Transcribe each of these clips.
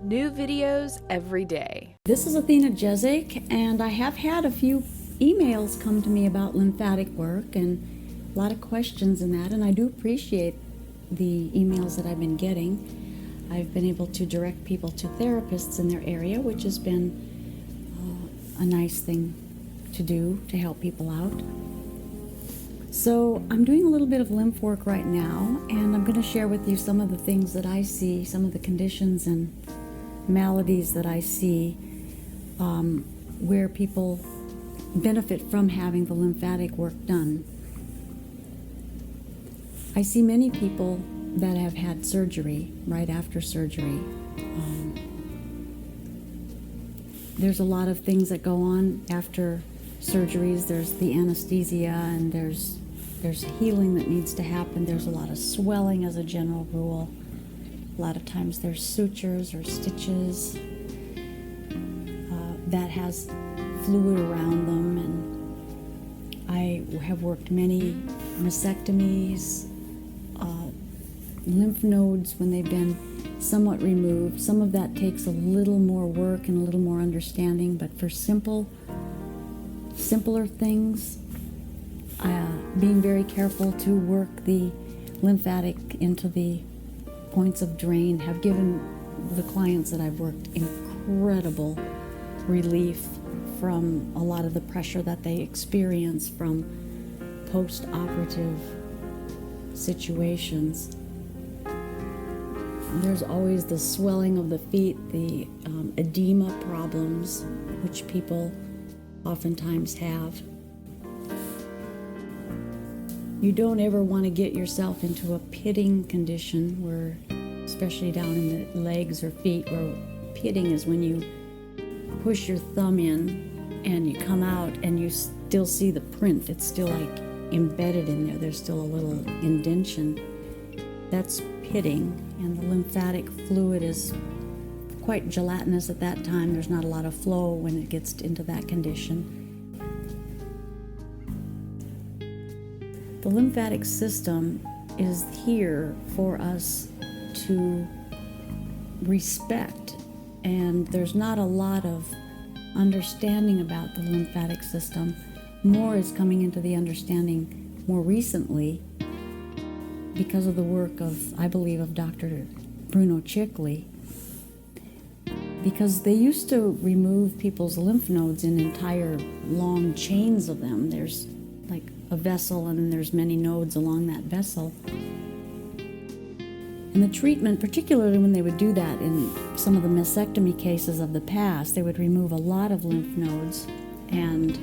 New videos every day. This is Athena Jezik, and I have had a few emails come to me about lymphatic work and a lot of questions in that, and I do appreciate the emails that I've been getting. I've been able to direct people to therapists in their area, which has been a nice thing to do to help people out. So I'm doing a little bit of lymph work right now, and I'm going to share with you some of the things that I see, some of the conditions and maladies that I see where people benefit from having the lymphatic work done. I see many people that have had surgery right after surgery. There's a lot of things that go on after surgeries. There's the anesthesia, and there's healing that needs to happen. There's a lot of swelling as a general rule. A lot of times there's sutures or stitches that has fluid around them, and I have worked many mastectomies, lymph nodes when they've been somewhat removed. Some of that takes a little more work and a little more understanding, but for simpler things, being very careful to work the lymphatic into the points of drain have given the clients that I've worked incredible relief from a lot of the pressure that they experience from post-operative situations. There's always the swelling of the feet, the edema problems, which people oftentimes have. You don't ever want to get yourself into a pitting condition where, especially down in the legs or feet, where pitting is when you push your thumb in and you come out and you still see the print. It's still like embedded in there. There's still a little indentation. That's pitting, and the lymphatic fluid is quite gelatinous at that time. There's not a lot of flow when it gets into that condition. The lymphatic system is here for us to respect, and there's not a lot of understanding about the lymphatic system. More is coming into the understanding more recently because of the work of, I believe, of Dr. Bruno Chickley, because they used to remove people's lymph nodes in entire long chains of them. There's like a vessel, and then there's many nodes along that vessel. And the treatment, particularly when they would do that in some of the mastectomy cases of the past, they would remove a lot of lymph nodes and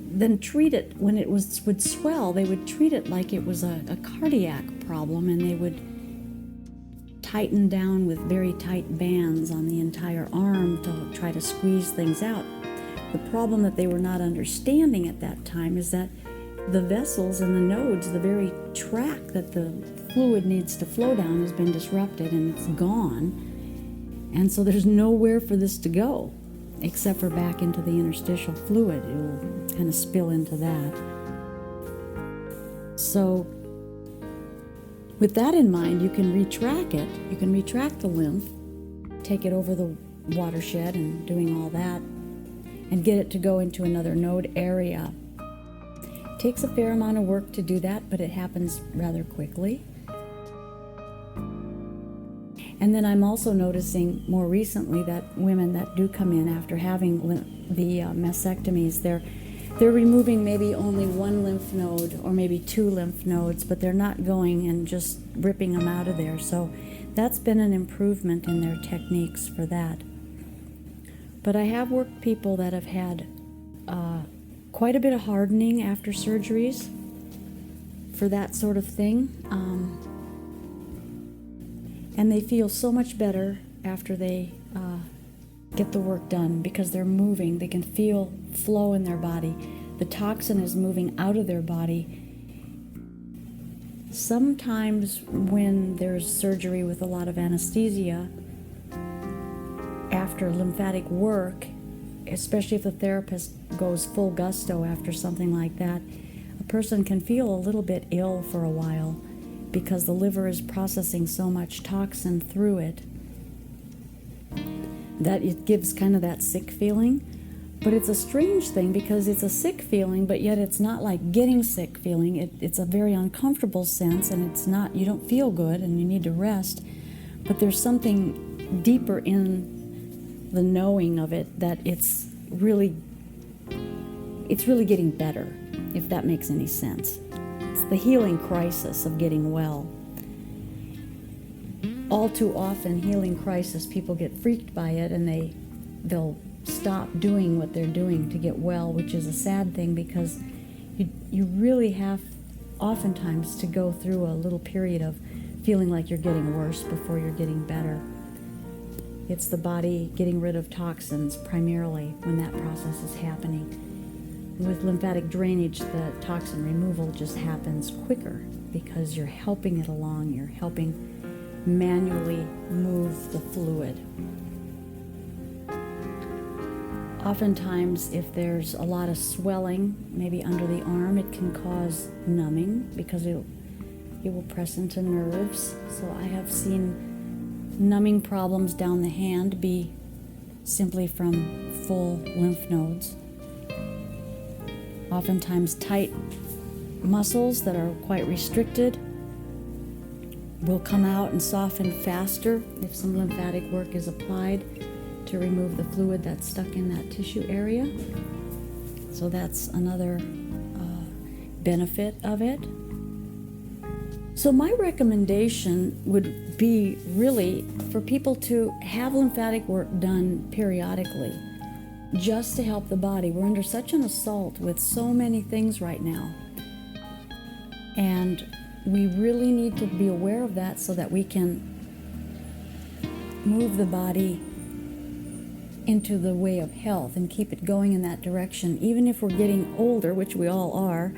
then treat it. When it would swell, they would treat it like it was a cardiac problem, and they would tighten down with very tight bands on the entire arm to try to squeeze things out. The problem that they were not understanding at that time is that the vessels and the nodes, the very track that the fluid needs to flow down, has been disrupted and it's gone. And so there's nowhere for this to go except for back into the interstitial fluid. It will kind of spill into that. So with that in mind, you can retract it. You can retract the lymph, take it over the watershed and doing all that, and get it to go into another node area. It takes a fair amount of work to do that, but it happens rather quickly. And then I'm also noticing more recently that women that do come in after having the mastectomies, they're removing maybe only one lymph node or maybe two lymph nodes, but they're not going and just ripping them out of there. So that's been an improvement in their techniques for that. But I have worked people that have had quite a bit of hardening after surgeries for that sort of thing. And they feel so much better after they get the work done because they're moving. They can feel flow in their body. The toxin is moving out of their body. Sometimes when there's surgery with a lot of anesthesia, after lymphatic work, especially if the therapist goes full gusto after something like that, a person can feel a little bit ill for a while because the liver is processing so much toxin through it. that it gives kind of that sick feeling. But it's a strange thing because it's a sick feeling, but yet it's not like getting sick feeling. It's a very uncomfortable sense, and it's not, you don't feel good and you need to rest. But there's something deeper in the knowing of it that it's really getting better, if that makes any sense. It's the healing crisis of getting well. All too often, healing crisis, people get freaked by it and they'll stop doing what they're doing to get well, which is a sad thing because you really have oftentimes to go through a little period of feeling like you're getting worse before you're getting better. It's the body getting rid of toxins primarily when that process is happening. With lymphatic drainage, the toxin removal just happens quicker because you're helping it along, you're helping manually move the fluid. Oftentimes, if there's a lot of swelling, maybe under the arm, it can cause numbing because it will press into nerves. So I have seen numbing problems down the hand be simply from full lymph nodes. Oftentimes tight muscles that are quite restricted will come out and soften faster if some lymphatic work is applied to remove the fluid that's stuck in that tissue area. So that's another benefit of it. So my recommendation would be really for people to have lymphatic work done periodically, just to help the body. We're under such an assault with so many things right now. And we really need to be aware of that so that we can move the body into the way of health and keep it going in that direction. Even if we're getting older, which we all are,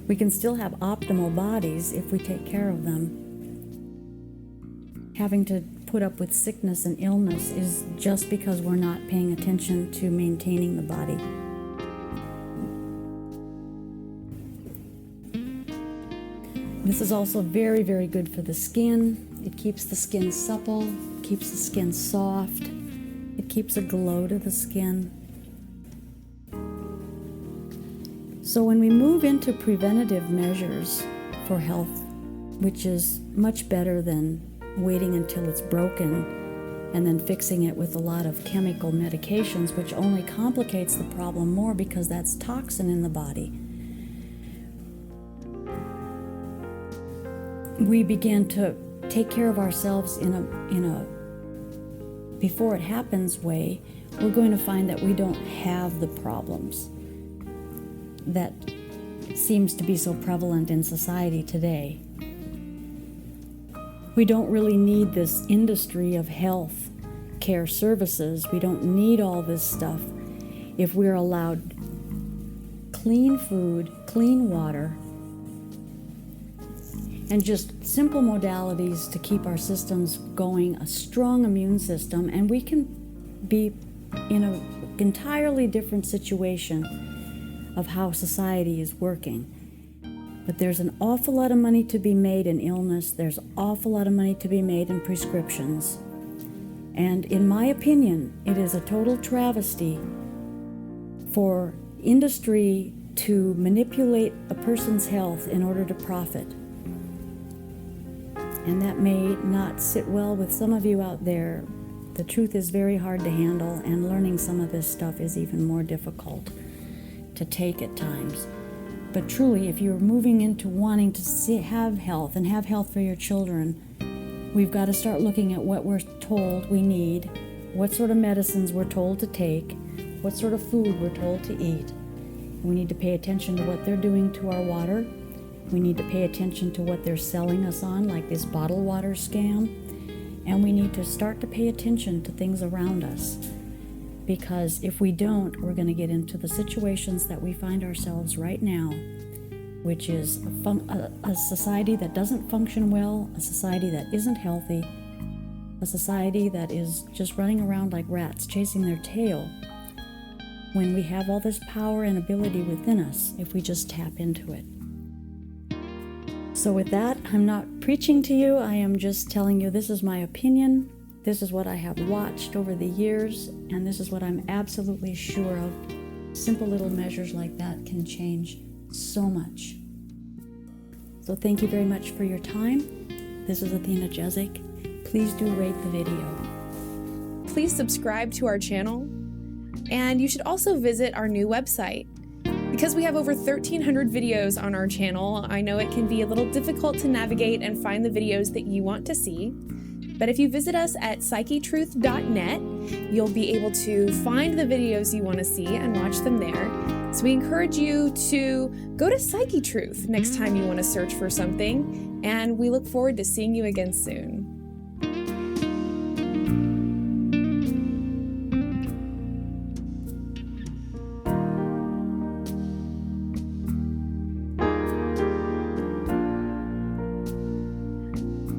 we can still have optimal bodies if we take care of them. Having to put up with sickness and illness is just because we're not paying attention to maintaining the body. This is also very, very good for the skin. It keeps the skin supple, keeps the skin soft. It keeps a glow to the skin. So when we move into preventative measures for health, which is much better than waiting until it's broken and then fixing it with a lot of chemical medications, which only complicates the problem more because that's toxin in the body. We begin to take care of ourselves in a before it happens way. We're going to find that we don't have the problems that seems to be so prevalent in society today. We don't really need this industry of health care services. We don't need all this stuff if we're allowed clean food, clean water, and just simple modalities to keep our systems going, a strong immune system, and we can be in an entirely different situation of how society is working. But there's an awful lot of money to be made in illness. There's an awful lot of money to be made in prescriptions. And in my opinion, it is a total travesty for industry to manipulate a person's health in order to profit. And that may not sit well with some of you out there. The truth is very hard to handle, and learning some of this stuff is even more difficult to take at times. But truly, if you're moving into wanting to have health and have health for your children, we've got to start looking at what we're told we need, what sort of medicines we're told to take, what sort of food we're told to eat. We need to pay attention to what they're doing to our water. We need to pay attention to what they're selling us on, like this bottled water scam. And we need to start to pay attention to things around us. Because if we don't, we're going to get into the situations that we find ourselves right now, which is a society that doesn't function well, a society that isn't healthy, a society that is just running around like rats, chasing their tail, when we have all this power and ability within us if we just tap into it. So with that, I'm not preaching to you, I am just telling you this is my opinion. This is what I have watched over the years, and this is what I'm absolutely sure of. Simple little measures like that can change so much. So thank you very much for your time. This is Athena Jezik. Please do rate the video. Please subscribe to our channel, and you should also visit our new website. Because we have over 1,300 videos on our channel, I know it can be a little difficult to navigate and find the videos that you want to see. But if you visit us at psychetruth.net, you'll be able to find the videos you want to see and watch them there. So we encourage you to go to Psychetruth next time you want to search for something, and we look forward to seeing you again soon.